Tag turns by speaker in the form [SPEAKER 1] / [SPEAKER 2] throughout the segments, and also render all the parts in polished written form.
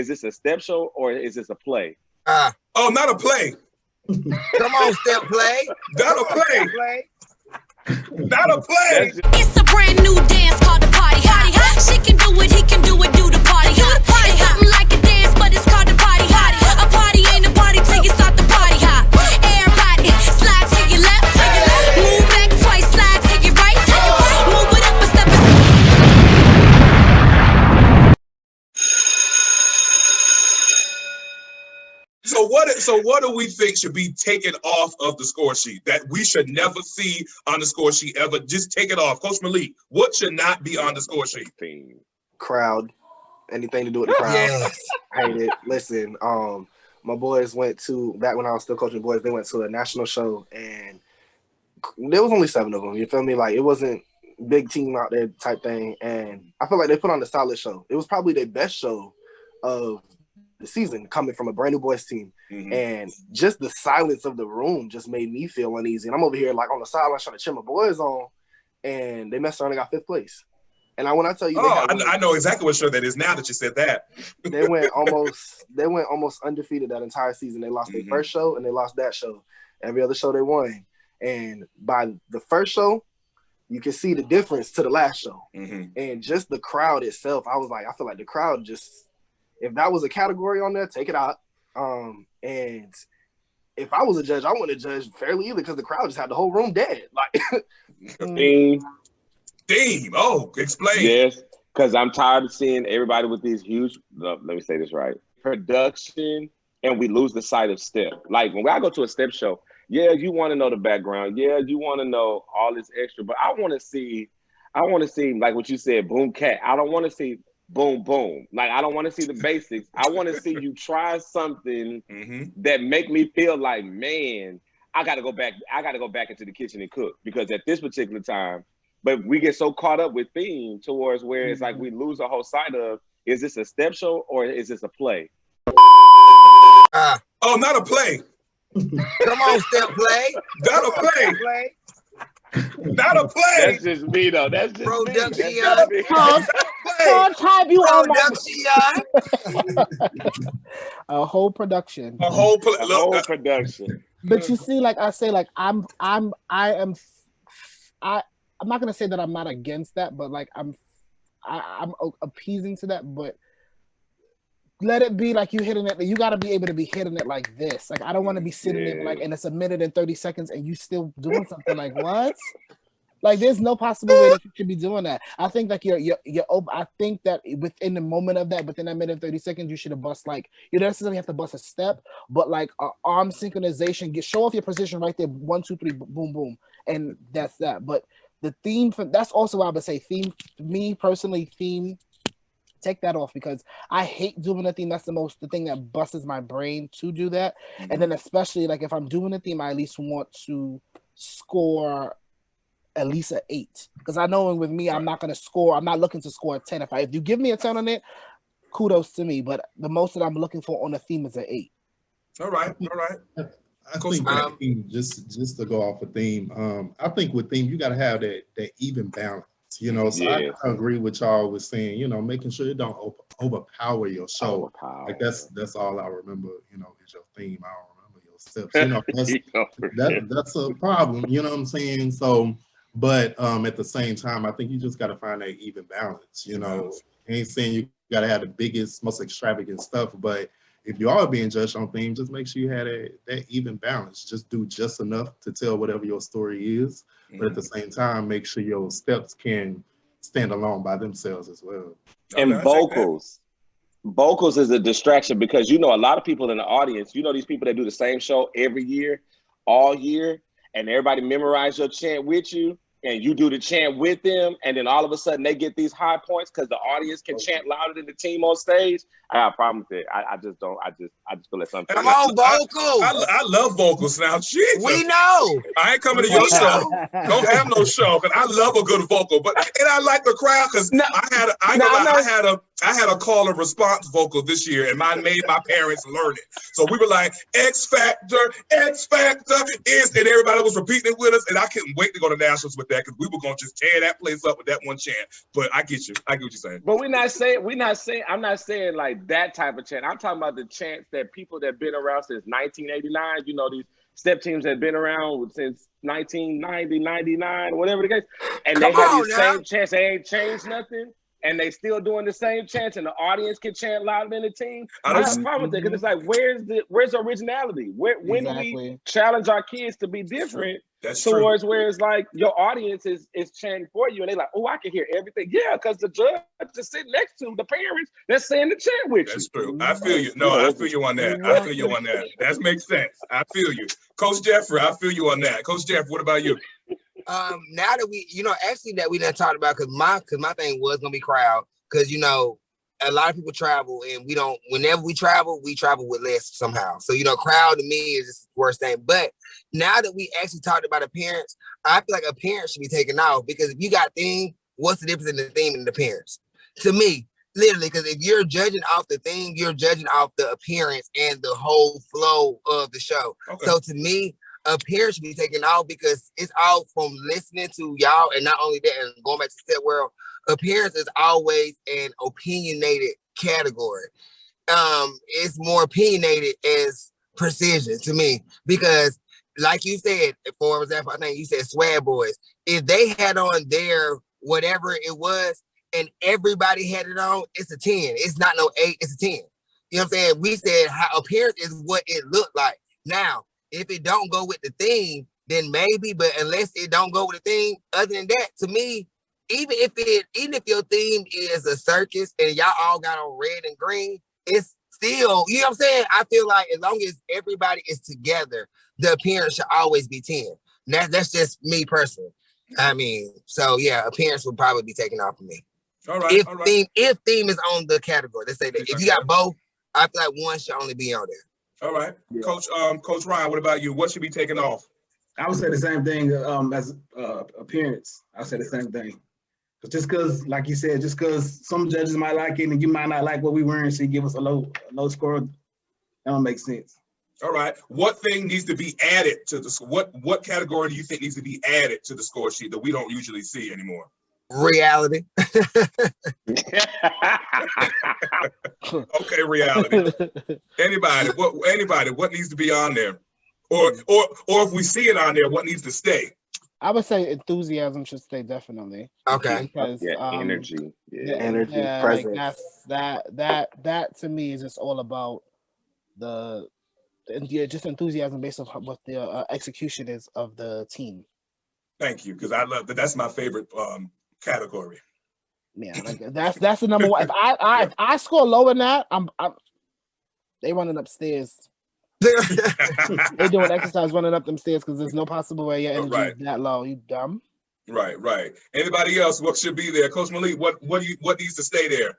[SPEAKER 1] is this a step show or is this a play?
[SPEAKER 2] Oh, not a play.
[SPEAKER 3] Come on, step play.
[SPEAKER 2] Not a play. Not a play.
[SPEAKER 4] It's a brand new dance called the party hottie. She can do it, he can do it, do the party hop. It's something like a dance, but it's called the party hottie. A party ain't a party till you start the party hop. Everybody, slide to your left, move back twice, slide to your right, move it up a step.
[SPEAKER 2] So what do we think should be taken off of the score sheet that we should never see on the score sheet ever? Just take it off. Coach Malik, what should not be on the score sheet?
[SPEAKER 5] Crowd. Anything to do with the crowd.
[SPEAKER 3] Yes.
[SPEAKER 5] I hate it. Listen, my boys went to, back when I was still coaching boys, they went to a national show and there was only 7 of them. You feel me? Like, it wasn't big team out there type thing. And I feel like they put on a solid show. It was probably their best show of the season coming from a brand new boys team.
[SPEAKER 1] Mm-hmm.
[SPEAKER 5] And just the silence of the room just made me feel uneasy. And I'm over here like on the sideline trying to cheer my boys on, and they messed around and got 5th place. And when I tell you,
[SPEAKER 2] I know exactly what show that is now that you said that.
[SPEAKER 5] they went almost undefeated that entire season. They lost their first show and they lost that show. Every other show they won. And by the first show, you can see the difference to the last show.
[SPEAKER 1] Mm-hmm.
[SPEAKER 5] And just the crowd itself, I was like, I feel like the crowd just, if that was a category on there, take it out. And if I was a judge, I wouldn't have judged fairly either because the crowd just had the whole room dead. Like,
[SPEAKER 2] Theme. Oh, explain.
[SPEAKER 1] Yes, because I'm tired of seeing everybody with these huge, let me say this right, production, and we lose the sight of step. Like, when I go to a step show, yeah, you want to know the background. Yeah, you want to know all this extra, but I want to see, like what you said, boom, cat. I don't want to see boom, boom. Like, I don't want to see the basics. I want to see you try something that make me feel like, man, I got to go back into the kitchen and cook, because at this particular time, but we get so caught up with theme towards where it's like we lose the whole sight of, is this a step show or is this a play?
[SPEAKER 2] Oh, not a play.
[SPEAKER 3] Come on, step play.
[SPEAKER 2] Not a play. Not a play.
[SPEAKER 1] That's just me, though. That's just
[SPEAKER 3] production.
[SPEAKER 1] Me. That's just me.
[SPEAKER 6] A whole production.
[SPEAKER 2] A whole
[SPEAKER 1] production.
[SPEAKER 6] But you see, like I say, like I'm not gonna say that I'm not against that, but like I'm appeasing to that, but let it be like you hitting it. You got to be able to be hitting it like this. Like, I don't want to be sitting in like, and it's 1 minute and 30 seconds and you still doing something like what? Like, there's no possible way that you should be doing that. I think like I think that within the moment of that, within that minute and 30 seconds, you should have bust like, you don't necessarily have to bust a step, but like arm synchronization, show off your position right there. 1, 2, 3, boom, boom. And that's that. But the theme, that's also why I would say theme, me personally, theme, take that off, because I hate doing a theme. That's the thing that busts my brain to do that. And then especially like if I'm doing a theme, I at least want to score at least an 8, because I know with me, I'm not going to score. I'm not looking to score a 10. If you give me a 10 on it, kudos to me. But the most that I'm looking for on a theme is an 8.
[SPEAKER 2] All right.
[SPEAKER 7] I think with theme, just to go off a theme, I think with theme, you got to have that even balance, you know. So I agree with y'all with saying, you know, making sure it don't overpower your show. Like that's all I remember, you know, is your theme. I don't remember your steps. You know, that's a problem. You know what I'm saying? So, but at the same time, I think you just got to find that even balance. You know, I ain't saying you got to have the biggest, most extravagant stuff, but if you are being judged on theme, just make sure you have that even balance. Just do just enough to tell whatever your story is, but at the same time, make sure your steps can stand alone by themselves as well.
[SPEAKER 1] And vocals is a distraction, because you know a lot of people in the audience, you know these people that do the same show every year, all year, and everybody memorize your chant with you, and you do the chant with them, and then all of a sudden they get these high points because the audience can chant louder than the team on stage. I got a problem with it. I just feel like something.
[SPEAKER 3] Come on, vocals.
[SPEAKER 2] I love vocals now. Jesus.
[SPEAKER 3] We know.
[SPEAKER 2] I ain't coming to your show. Don't have no show, but I love a good vocal. And I like the crowd because I I had a call and response vocal this year, and I made my parents learn it. So we were like, X Factor is, and everybody was repeating it with us, and I couldn't wait to go to nationals with that because we were gonna just tear that place up with that one chant. But I get you. I get what you're saying.
[SPEAKER 1] But I'm not saying like that type of chant. I'm talking about the chants that people that been around since 1989. You know, these step teams that have been around since 1990, 99, whatever the case, and they have these same chants. They ain't changed nothing. And they still doing the same chants, and the audience can chant louder than the team. I don't have a problem with that because it's like, where's the originality? When do we challenge our kids to be different?
[SPEAKER 2] That's
[SPEAKER 1] towards
[SPEAKER 2] true.
[SPEAKER 1] Where it's like your audience is chanting for you, and they're like, oh, I can hear everything. Yeah, because the judge is sitting next to the parents that's saying the chant with you.
[SPEAKER 2] That's true. I feel you. No, I feel you on that. I feel you on that. That makes sense. I feel you. Coach Jeffrey, I feel you on that. Coach Jeffrey, what about you?
[SPEAKER 3] Now that we, actually that we done talked about, because my thing was gonna be crowd, because a lot of people travel, and whenever we travel with less somehow. So crowd to me is just the worst thing. But now that we actually talked about appearance, I feel like appearance should be taken off, because if you got theme, what's the difference in the theme and the appearance? To me, literally, because if you're judging off the theme, you're judging off the appearance and the whole flow of the show. Okay. So to me, appearance should be taken out, because it's all from listening to y'all, and not only that, and going back to Step World, appearance is always an opinionated category. It's more opinionated as precision to me, because like you said, for example, I think you said Swag Boys, if they had on their whatever it was and everybody had it on, it's a 10. It's not no 8, it's a 10. You know what I'm saying? We said how appearance is what it looked like. Now, if it don't go with the theme, then maybe, but unless it don't go with the theme, other than that, to me, even if your theme is a circus and y'all all got on red and green, it's still, you know what I'm saying? I feel like as long as everybody is together, the appearance should always be 10. That's just me personally. I mean, so yeah, appearance would probably be taken off of me.
[SPEAKER 2] All right.
[SPEAKER 3] If theme is on the category, let's say that. If you got both, I feel like one should only be on there.
[SPEAKER 2] All right, yeah. Coach Ryan, what about you? What should be taken off?
[SPEAKER 8] I would say the same thing as appearance. I say the same thing. Just because, like you said, just because some judges might like it and you might not like what we wearing, so you give us a low score, that don't make sense.
[SPEAKER 2] All right. What thing needs to be added to the what category do you think needs to be added to the score sheet that we don't usually see anymore?
[SPEAKER 3] Reality.
[SPEAKER 2] Okay, reality. Anybody, what needs to be on there? Or if we see it on there, what needs to stay?
[SPEAKER 6] I would say enthusiasm should stay, definitely.
[SPEAKER 3] Okay.
[SPEAKER 6] Because
[SPEAKER 1] energy.
[SPEAKER 5] Energy, presence.
[SPEAKER 6] Like that to me is just all about just enthusiasm based on what the execution is of the team.
[SPEAKER 2] Thank you, because I love that. That's my favorite category.
[SPEAKER 6] Yeah, like that's the number one. If I score lower than that, I'm they running upstairs. They doing exercise running up them stairs because there's no possible way your energy is that low. You dumb.
[SPEAKER 2] Right. Anybody else? What should be there, Coach Malik? What needs to stay there?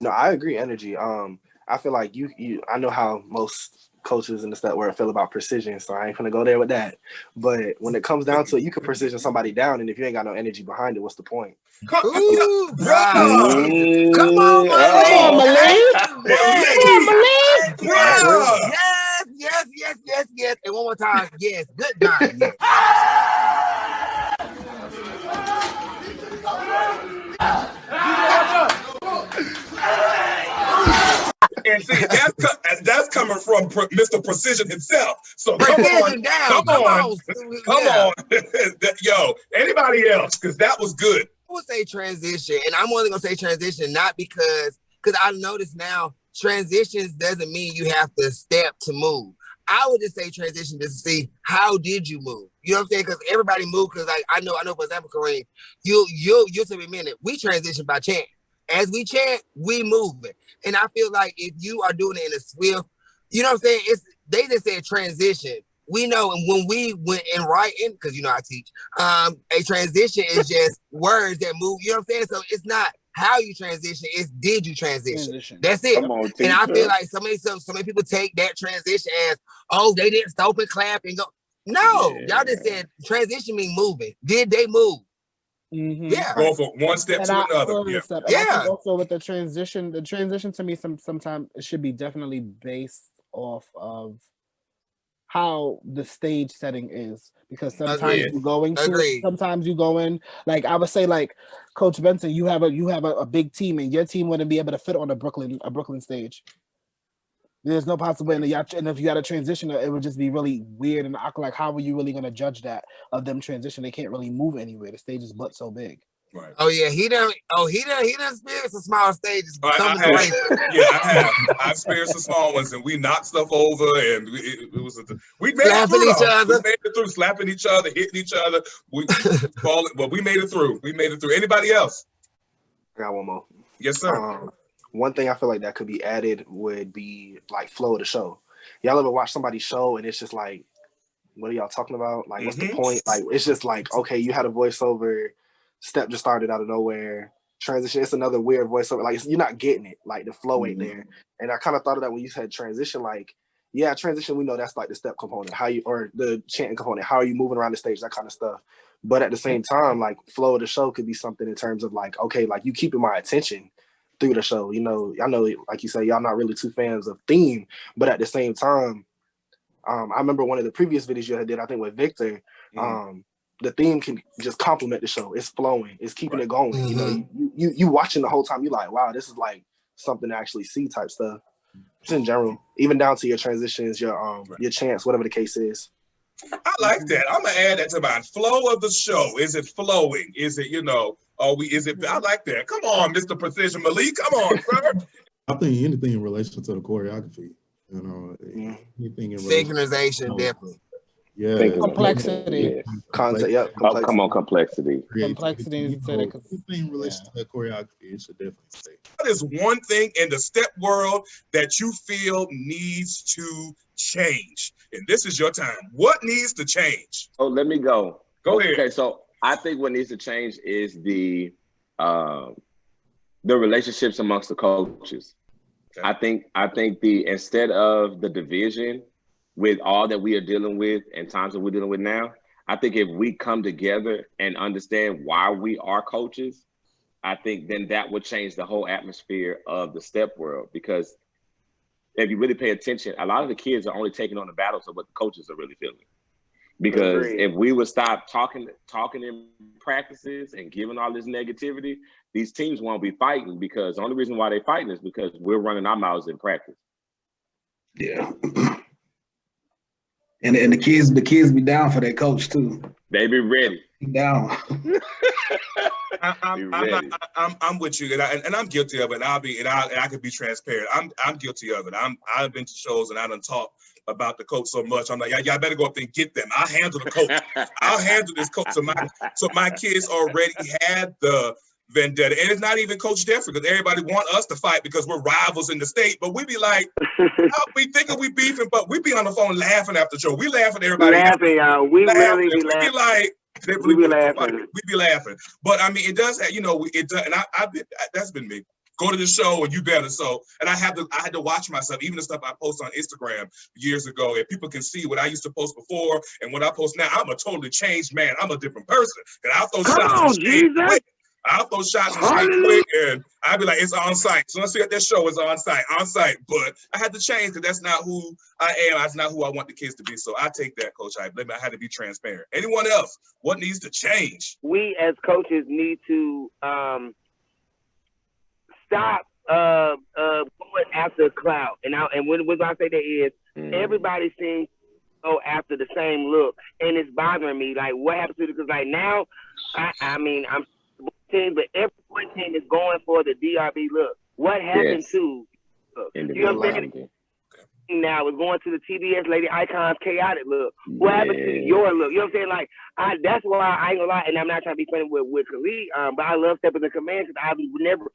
[SPEAKER 5] No, I agree. Energy. I feel like you. I know how most coaches in the Step World feel about precision, so I ain't gonna go there with that. But when it comes down to it, you can precision somebody down, and if you ain't got no energy behind it, what's the point?
[SPEAKER 3] Come on, Malik. Come on, Malik. Yes. And one more time, yes. Good time. Yes.
[SPEAKER 2] And see, that's coming from Mr. Precision himself. So come on. Yo, anybody else? Because that was good.
[SPEAKER 3] I would say transition, and I'm only gonna say transition not because I notice now transitions doesn't mean you have to step to move. I would just say transition just to see how did you move. You know what I'm saying? Because everybody moved. Because like I know for example, Kareem, you'll take a minute. We transition by chant. As we chant, we moving. And I feel like if you are doing it in a swift, you know what I'm saying? They just said transition. We know, and when we went in writing, because I teach, a transition is just words that move. You know what I'm saying? So it's not how you transition, it's did you transition. That's it.
[SPEAKER 1] Come on,
[SPEAKER 3] and I feel like so many people take that transition as, oh, they didn't stop and clap and go. No, y'all just said transition mean moving. Did they move? Yeah.
[SPEAKER 2] Going from one step to another. Yeah.
[SPEAKER 6] And I think also with the transition to me sometimes it should be definitely based off of how the stage setting is, because sometimes you go in like I would say, like Coach Benson, you have a big team and your team wouldn't be able to fit on a Brooklyn stage. There's no possible way, and if you had a transition, it would just be really weird and awkward. Like, how are you really going to judge that of them transition? They can't really move anywhere. The stage is but so big.
[SPEAKER 2] Right.
[SPEAKER 3] Oh yeah, he done experienced some small stages.
[SPEAKER 2] I have. I've experienced some small ones, and we knocked stuff over, and we made it through. We made it through, slapping each other, hitting each other. But we made it through. We made it through. Anybody else?
[SPEAKER 5] I got one more.
[SPEAKER 2] Yes, sir.
[SPEAKER 5] One thing I feel like that could be added would be like flow of the show. Y'all ever watch somebody's show and it's just like, what are y'all talking about? Like, what's the point? Like, it's just like, okay, you had a voiceover, Step just started out of nowhere, transition, it's another weird voiceover. Like, you're not getting it. Like, the flow ain't there. And I kind of thought of that when you said transition. Like, yeah, transition, we know that's like the step component, or the chanting component. How are you moving around the stage? That kind of stuff. But at the same time, like, flow of the show could be something in terms of like, okay, like you keeping my attention through the show. You know, I know, like you say, y'all not really too fans of theme, but at the same time, I remember one of the previous videos you did, I think with Victor, the theme can just complement the show. It's flowing, it's keeping it going. You know, you watching the whole time, you like, wow, this is like something to actually see type stuff. Just in general, even down to your transitions, your chants, whatever the case is.
[SPEAKER 2] I like that. I'm gonna add that to mine. Flow of the show. Is it flowing? Is it, I like that. Come on, Mr. Precision Malik. Come on, sir.
[SPEAKER 7] I think anything in relation to the choreography, anything in
[SPEAKER 3] synchronization, definitely.
[SPEAKER 7] Yeah.
[SPEAKER 6] Complexity.
[SPEAKER 5] Concept,
[SPEAKER 1] complexity. Come on, complexity.
[SPEAKER 6] Complexity is
[SPEAKER 7] anything in relation to choreography, it should definitely stay.
[SPEAKER 2] What is one thing in the step world that you feel needs to change? And this is your time. What needs to change?
[SPEAKER 1] Oh, let me go.
[SPEAKER 2] Go ahead.
[SPEAKER 1] Okay, so I think what needs to change is the relationships amongst the coaches. Okay. I think instead of the division with all that we are dealing with and times that we're dealing with now, I think if we come together and understand why we are coaches, I think then that would change the whole atmosphere of the step world. Because if you really pay attention, a lot of the kids are only taking on the battles of what the coaches are really feeling. Because if we would stop talking in practices and giving all this negativity, these teams won't be fighting, because the only reason why they're fighting is because we're running our mouths in practice.
[SPEAKER 8] Yeah. And the kids be down for their coach too.
[SPEAKER 1] They be ready.
[SPEAKER 8] Down.
[SPEAKER 2] I'm with you, and I'm guilty of it. And I could be transparent. I'm guilty of it. I've been to shows and I done talked about the coach so much. I'm like, y'all better go up there and get them. I'll handle the coach. I'll handle this coach. So my kids already had the vendetta, and it's not even Coach Jeffrey, because everybody want us to fight because we're rivals in the state. But we be like, we thinking we beefing, but we be on the phone laughing after the show. We laugh at everybody.
[SPEAKER 9] Laughing, y'all. We really be laughing.
[SPEAKER 2] We be like, we be laughing. We be laughing. But I mean, it does have, it does, and that's been me. Go to the show and you better. So, and I had to watch myself, even the stuff I post on Instagram years ago, and people can see what I used to post before and what I post now. I'm a totally changed man. I'm a different person. And I'll throw shots quick. I'll throw shots quick, and I'll be like, it's on site. So let's see at that show, it's on site. But I had to change, because that's not who I am. That's not who I want the kids to be. So I take that, Coach. I had to be transparent. Anyone else? What needs to change?
[SPEAKER 9] We as coaches need to stop going after clout. And when I say that is, everybody seems to go after the same look, and it's bothering me. Like, what happens to it? Because like now, I mean, I'm team, but every team is going for the DRB look. What happened to look? You know what I'm saying? Now it's going to the TBS Lady Icons chaotic look. What happened to your look? You know what I'm saying? Like, that's why I ain't gonna lie, and I'm not trying to be funny with Khalid, but I love stepping the command, because I would never.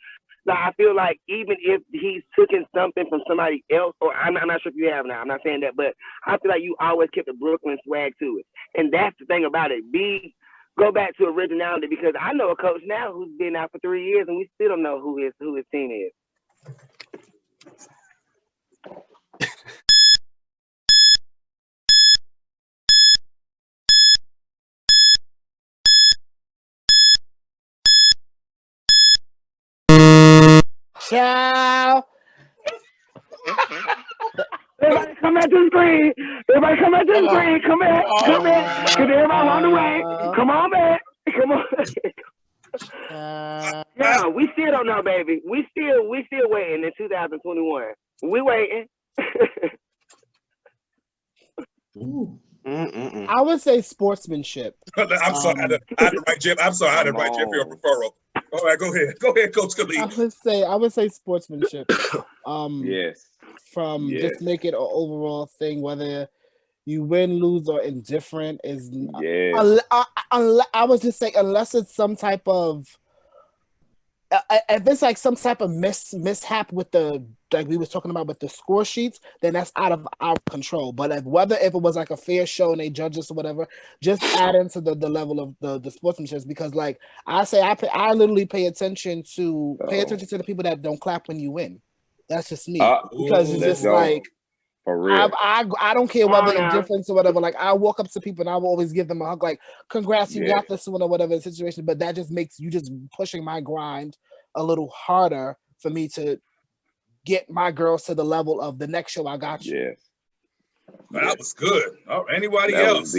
[SPEAKER 9] Like, I feel like even if he's taking something from somebody else, or I'm not sure if you have now, I'm not saying that, but I feel like you always kept the Brooklyn swag to it, and that's the thing about it. Go back to originality, because I know a coach now who's been out for 3 years and we still don't know who his team is.
[SPEAKER 6] Ciao.
[SPEAKER 9] Everybody come back to the screen. Everybody come back to the screen. Come back. Come back. Cause everybody on the way. Come on back. Come on. No, we still don't know, baby. We still waiting in 2021. We waiting.
[SPEAKER 6] I would say sportsmanship.
[SPEAKER 2] I'm sorry, I had to write Jeff. I'm sorry, I had to write Jeff your referral. All right, go ahead, Coach Khalid.
[SPEAKER 6] I would say sportsmanship.
[SPEAKER 1] Yes.
[SPEAKER 6] Just make it an overall thing, whether you win, lose, or indifferent is. I was just saying, unless it's some type of. If it's like some type of mishap with the, like we was talking about with the score sheets, then that's out of our control. But if it was like a fair show and they judge us or whatever, just add into the level of the sportsmanship, because like I say, I literally pay attention to the people that don't clap when you win. That's just me, because it's just like.
[SPEAKER 1] For real.
[SPEAKER 6] I don't care whether it's different or whatever. Like I walk up to people and I will always give them a hug, like, congrats, you got this one or whatever the situation. But that just makes you just pushing my grind a little harder for me to get my girls to the level of the next show I got you.
[SPEAKER 2] Yeah. That was good. Oh, anybody else?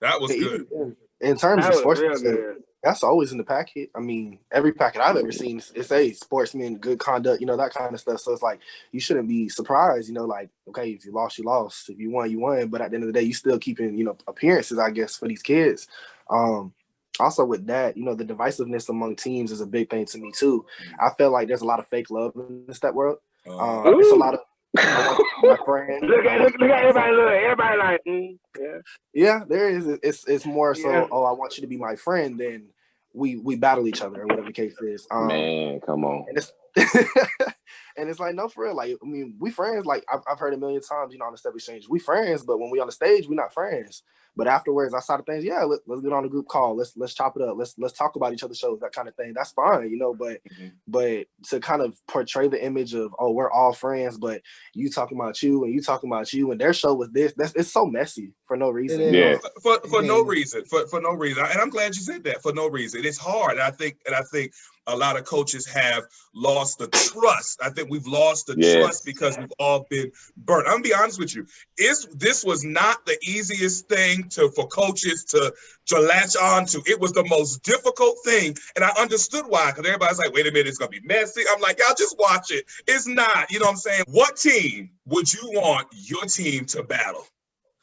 [SPEAKER 2] That was good.
[SPEAKER 5] In terms of sportsmanship, that's always in the packet. I mean, every packet I've ever seen, it's a sportsman, good conduct, that kind of stuff. So it's like, you shouldn't be surprised, like, okay, if you lost, you lost. If you won, you won. But at the end of the day, you still keeping, appearances, I guess, for these kids. Also with that, the divisiveness among teams is a big thing to me too. I feel like there's a lot of fake love in this world. It's a lot of my friend.
[SPEAKER 9] Look at everybody. Everybody like,
[SPEAKER 5] yeah, there is. It's more so. I want you to be my friend than we battle each other or whatever the case is.
[SPEAKER 1] Man, come on.
[SPEAKER 5] And it's and it's like, no, for real. Like, I mean, we friends. Like I've heard a million times, on the step exchange, we friends, but when we on the stage, we not friends. But afterwards, outside of things, let's get on a group call. Let's chop it up. Let's talk about each other's shows, that kind of thing. That's fine, But to kind of portray the image of, we're all friends, but you talking about you and you talking about you and their show was this. It's so messy for no reason.
[SPEAKER 2] Yeah. For no reason. For no reason. And I'm glad you said that. For no reason. It's hard. I think a lot of coaches have lost the trust. I think we've lost the trust because we've all been burnt. I'm gonna be honest with you. This was not the easiest thing for coaches to latch on to. It was the most difficult thing. And I understood why, because everybody's like, wait a minute, it's gonna be messy. I'm like, y'all just watch it. It's not, you know what I'm saying? What team would you want your team to battle?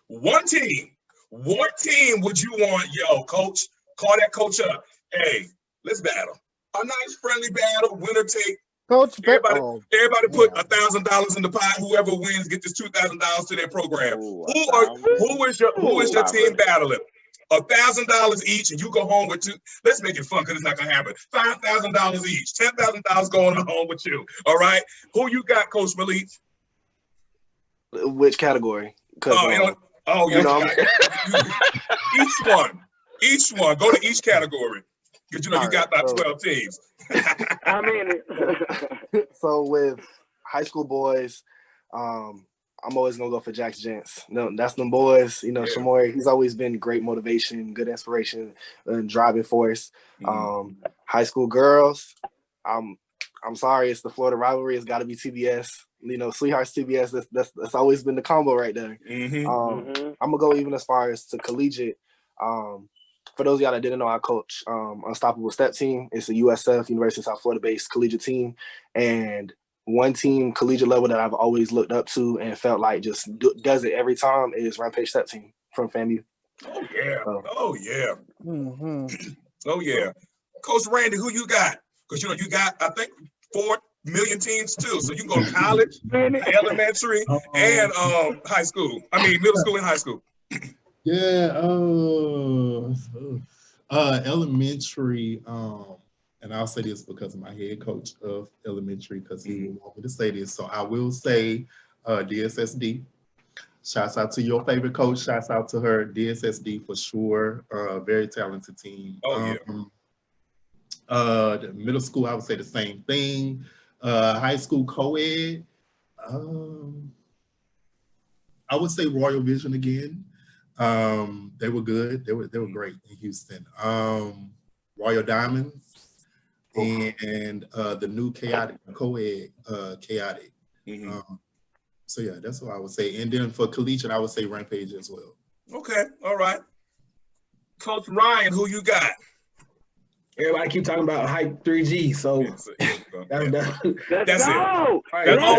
[SPEAKER 2] One team. What team would you want, coach? Call that coach up. Hey, let's battle. A nice friendly battle, winner take.
[SPEAKER 6] Coach,
[SPEAKER 2] everybody put $1,000 in the pot. Whoever wins get this $2,000 to their program. Who is your team battling? $1,000 each, and you go home with two. Let's make it fun, because it's not gonna happen. $5,000 each, $10,000 going home with you. All right. Who you got, Coach Malik?
[SPEAKER 5] Which category?
[SPEAKER 2] Each one. Go to each category. Because you got about 12 teams.
[SPEAKER 9] I'm in it.
[SPEAKER 5] So with high school boys, I'm always gonna go for Jack's Gents. No, that's them boys. Shamori, he's always been great motivation, good inspiration, and driving force. High school girls, I'm sorry, it's the Florida rivalry. It's got to be TBS. Sweethearts TBS. That's always been the combo right there. I'm gonna go even as far as to collegiate. For those of y'all that didn't know, I coach Unstoppable Step Team. It's a USF, University of South Florida-based collegiate team. And one team, collegiate level, that I've always looked up to and felt like just does it every time is Rampage Step Team from FAMU.
[SPEAKER 2] Oh, yeah. Oh, yeah.
[SPEAKER 6] Mm-hmm.
[SPEAKER 2] Oh, yeah. Coach Randy, who you got? Because, you got, I think, 4 million teams, too. So you can go to college, elementary, and high school. I mean, middle school and high school.
[SPEAKER 7] Yeah, elementary, and I'll say this because of my head coach of elementary, because he will want me to say this. So I will say DSSD. Shouts out to your favorite coach. Shouts out to her, DSSD for sure. Very talented team. The middle school, I would say the same thing. High school co-ed, I would say Royal Vision again. They were good. They were great in Houston. Royal Diamonds. and the new chaotic co-ed chaotic. So yeah, that's what I would say. And then for collegiate, I would say Rampage as well.
[SPEAKER 2] Okay, all right. Coach Ryan, who you got?
[SPEAKER 8] Everybody keep talking about hype 3G, so that's it.
[SPEAKER 2] That's all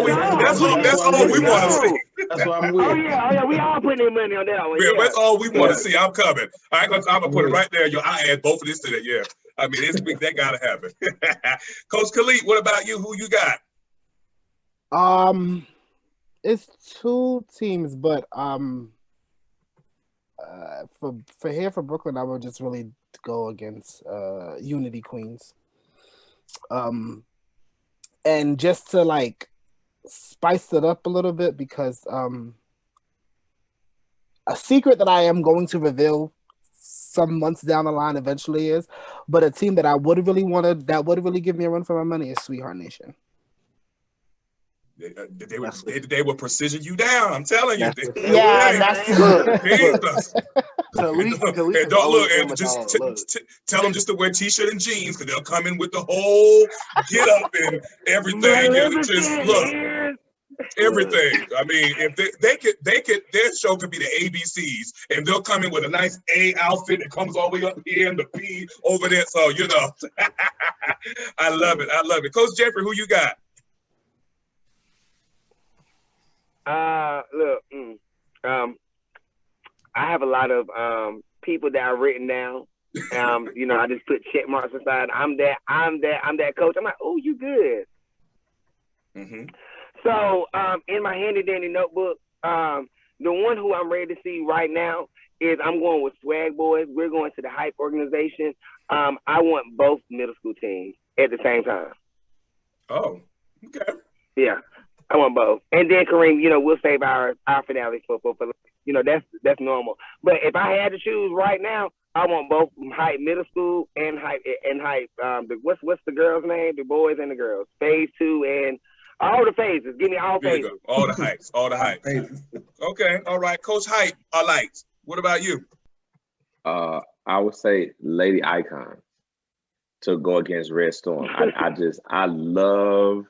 [SPEAKER 2] we want to see.
[SPEAKER 8] That's what I'm with.
[SPEAKER 9] Oh yeah, we all putting in money on that one.
[SPEAKER 2] Yeah, that's all we want to see. I'm coming. I'm gonna put it right there. I add both of this to that. Yeah, I mean, that gotta happen. Coach Khalid, what about you? Who you got?
[SPEAKER 6] It's two teams, but for Brooklyn, I would just really go against Unity Queens. And just to like spice it up a little bit, because a secret that I am going to reveal some months down the line eventually is, but a team that I would really give me a run for my money is Sweetheart Nation.
[SPEAKER 2] They will precision you down. I'm telling you. Don't look and just tell them just to wear t-shirt and jeans, because they'll come in with the whole get up and everything. And just look, everything. I mean, if they could, their show could be the ABCs, and they'll come in with a nice A outfit that comes all the way up here and the P over there. So I love it. Coach Jeffrey, who you got?
[SPEAKER 9] I have a lot of people that are written down. I just put check marks aside. I'm that coach. I'm like, oh, you good. So in my handy dandy notebook, the one who I'm ready to see right now is I'm going with Swag Boys. We're going to the Hype organization. I want both middle school teams at the same time.
[SPEAKER 2] Oh, okay.
[SPEAKER 9] Yeah. I want both. And then Kareem, we'll save our finale for that's normal. But if I had to choose right now, I want both Hype Middle School and Hype what's the girls' name? The boys and the girls. Phase 2 and all the phases. Give me all phases.
[SPEAKER 2] All the hypes. All the hypes. Okay. All right. Coach Hype, I liked. What about you?
[SPEAKER 1] I would say Lady Icon to go against Red Storm. I love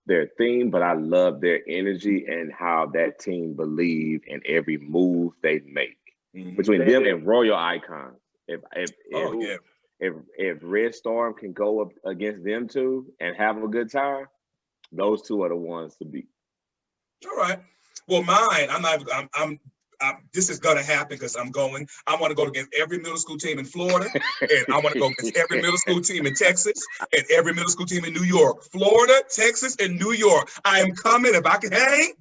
[SPEAKER 1] their theme, but I love their energy and how that team believe in every move they make. Between them and Royal Icon, if Red Storm can go up against them two and have a good time, those two are the ones to beat.
[SPEAKER 2] All right. Well, mine, this is gonna happen because I want to go against every middle school team in Florida, and I want to go against every middle school team in Texas, and every middle school team in New York. Florida, Texas, and New York. I am coming. If I can hang,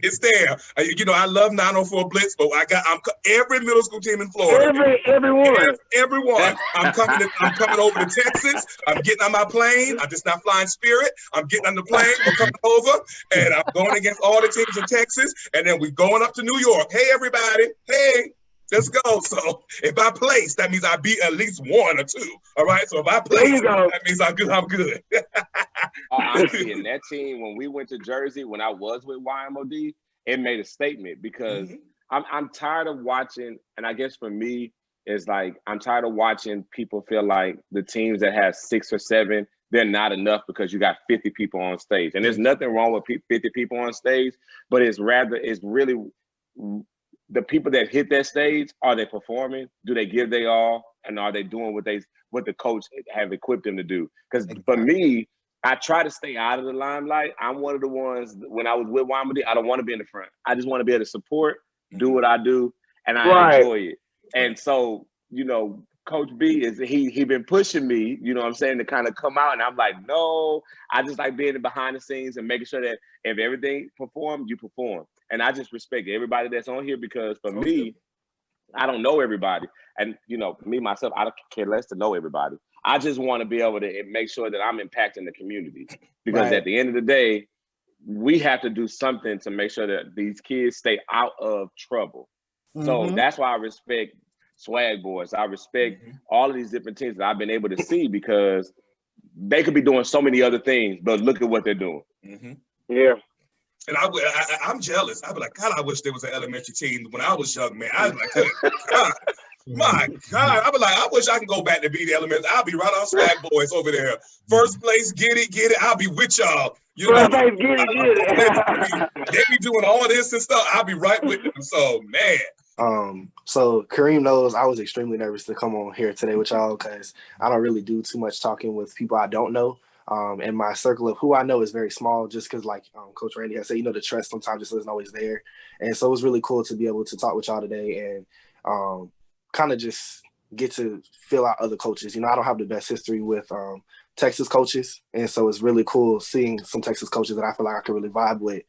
[SPEAKER 2] it's there. I love 904 Blitz, but I'm every middle school team in Florida. Everyone. I'm coming over to Texas. I'm getting on my plane. I'm just not flying Spirit. I'm getting on the plane. I'm coming over, and I'm going against all the teams in Texas, and then we're going up to New York. Hey, everybody. Hey, let's go. So if I place, that means I beat at least one or two. All right. So if I place, that means I'm good.
[SPEAKER 1] Honestly, in that team, when we went to Jersey, when I was with YMOD, it made a statement because I'm tired of watching, and I guess for me, it's like I'm tired of watching people feel like the teams that have 6 or 7, they're not enough because you got 50 people on stage. And there's nothing wrong with 50 people on stage, but it's really the people that hit that stage, are they performing? Do they give their all? And are they doing what the coach have equipped them to do? Because for me, I try to stay out of the limelight. I'm one of the ones, when I was with YMOD, I don't want to be in the front. I just want to be able to support, do what I do, and I enjoy it. And so, Coach B he been pushing me, what I'm saying, to kind of come out. And I'm like, no, I just like being behind the scenes and making sure that if everything performs, you perform. And I just respect everybody that's on here, because for me, I don't know everybody. And, me, myself, I don't care less to know everybody. I just want to be able to make sure that I'm impacting the community, because at the end of the day, we have to do something to make sure that these kids stay out of trouble. So that's why I respect Swag Boys. I respect all of these different teams that I've been able to see, because they could be doing so many other things, but look at what they're doing.
[SPEAKER 9] Yeah.
[SPEAKER 2] And I'm jealous. I'd be like, God, I wish there was an elementary team when I was young, man. I was like, God, My God, I be like, I wish I could go back to be the Elements. I'll be right on Stack Boys over there. First place, get it. I'll be with y'all. You know,
[SPEAKER 9] First place, get it.
[SPEAKER 2] They be doing all this and stuff. I'll be right with them. So, man.
[SPEAKER 5] So Kareem knows I was extremely nervous to come on here today with y'all because I don't really do too much talking with people I don't know. And my circle of who I know is very small just because, like Coach Randy has said, the trust sometimes just isn't always there. And so it was really cool to be able to talk with y'all today and kind of just get to feel out other coaches. I don't have the best history with Texas coaches. And so it's really cool seeing some Texas coaches that I feel like I could really vibe with.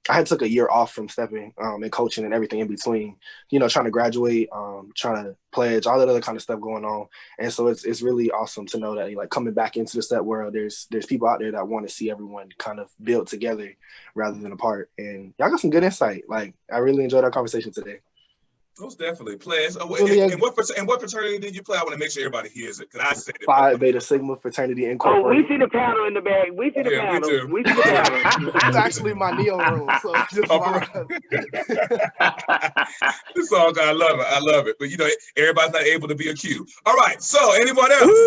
[SPEAKER 5] I had took a year off from stepping and coaching and everything in between, trying to graduate, trying to pledge, all that other kind of stuff going on. And so it's really awesome to know that, like, coming back into the step world, there's people out there that want to see everyone kind of build together rather than apart. And y'all got some good insight. Like, I really enjoyed our conversation today.
[SPEAKER 2] Most definitely. Pledge. And what fraternity did you play? I want to make sure everybody hears it because I said it.
[SPEAKER 5] Phi Beta Sigma Fraternity Incorporated.
[SPEAKER 9] Oh, we see the paddle in the bag. We see the paddle. We see the paddle.
[SPEAKER 5] It's actually my Neo room. So just
[SPEAKER 2] it's all good. I love it. But everybody's not able to be a Q. All right. So anyone else?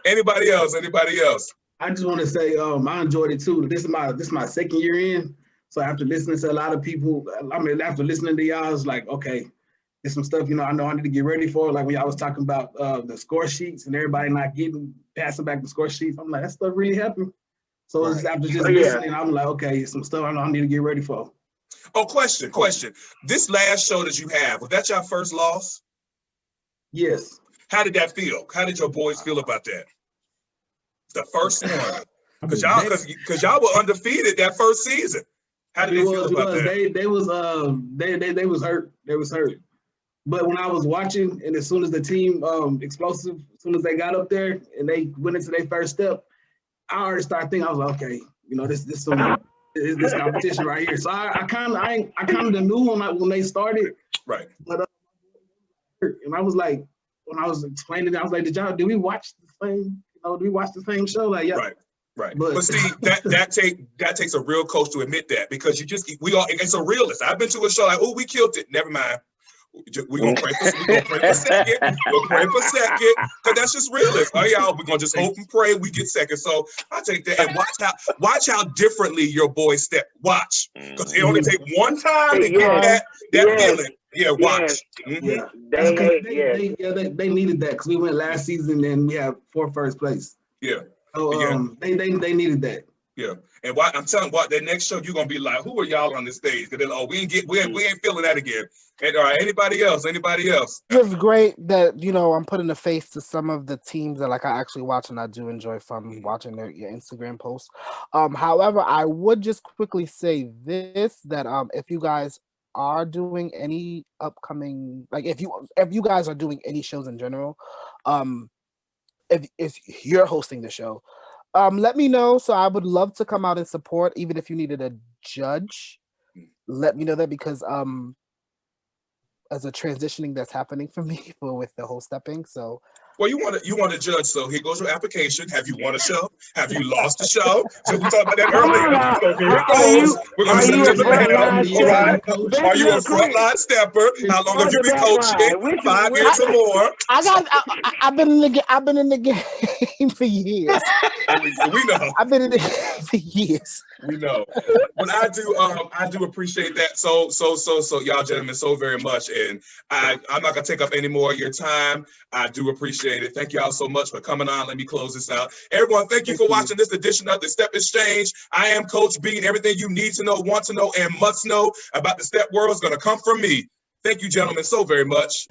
[SPEAKER 2] Anybody else?
[SPEAKER 8] I just want to say, I enjoyed it too. This is my second year in. So after listening to a lot of people, after listening to y'all, it's like, okay, there's some stuff, I know I need to get ready for. Like when y'all was talking about the score sheets and everybody not passing back the score sheets. I'm like, that stuff really happened. So it's after just listening, I'm like, okay, some stuff I know I need to get ready for.
[SPEAKER 2] Oh, question. This last show that you have, was that your first loss?
[SPEAKER 8] Yes.
[SPEAKER 2] How did that feel? How did your boys feel about that? The first one. Because y'all were undefeated that first season. How did they feel about that?
[SPEAKER 8] They was hurt. They was hurt. But when I was watching, and as soon as the team explosive, as soon as they got up there and they went into their first step, I already started thinking, I was like, okay, this competition right here. So I kind of knew when they started.
[SPEAKER 2] Right.
[SPEAKER 8] But and I was like, when I was explaining, I was like, did we watch the same? Do we watch the same show? Like, yeah.
[SPEAKER 2] Right. But see, that takes a real coach to admit that because it's a realist. I've been to a show like, oh, we killed it. Never mind. We're gonna pray for a second. Because that's just realist. Oh, y'all, we're gonna just hope and pray we get second. So I take that and watch how differently your boys step. Watch. Because it only take one time to get that feeling. Yeah, watch.
[SPEAKER 8] Yeah. They needed that because we went last season and we have 4th first place.
[SPEAKER 2] Yeah.
[SPEAKER 8] So they needed that.
[SPEAKER 2] Yeah, and I'm telling you, that next show you're gonna be like, who are y'all on the stage? Because we ain't feeling that again. And all right, anybody else?
[SPEAKER 6] It's great that I'm putting a face to some of the teams that I actually watch and I do enjoy from watching your Instagram posts. However, I would just quickly say this that if you guys are doing any upcoming, like if you guys are doing any shows in general, if you're hosting the show, let me know. So I would love to come out and support, even if you needed a judge. Let me know that because as a transitioning that's happening for me with the whole stepping. So
[SPEAKER 2] well, you want to judge. So here goes your application. Have you won a show? Have you lost a show? So we talked about that earlier. So here it goes. We're going to send you to the panel. All right. Are you a frontline stepper? How long have you been coaching? 5 years or more.
[SPEAKER 6] I've been in the game for years.
[SPEAKER 2] We know.
[SPEAKER 6] I've been in the game for years.
[SPEAKER 2] We know. But I do appreciate that so y'all gentlemen so very much. And I'm not gonna take up any more of your time. I do appreciate it. Thank y'all so much for coming on. Let me close this out. Everyone, thank you for watching this edition of the Step Exchange. I am Coach B, and everything you need to know, want to know, and must know about the step world is gonna come from me. Thank you, gentlemen, so very much.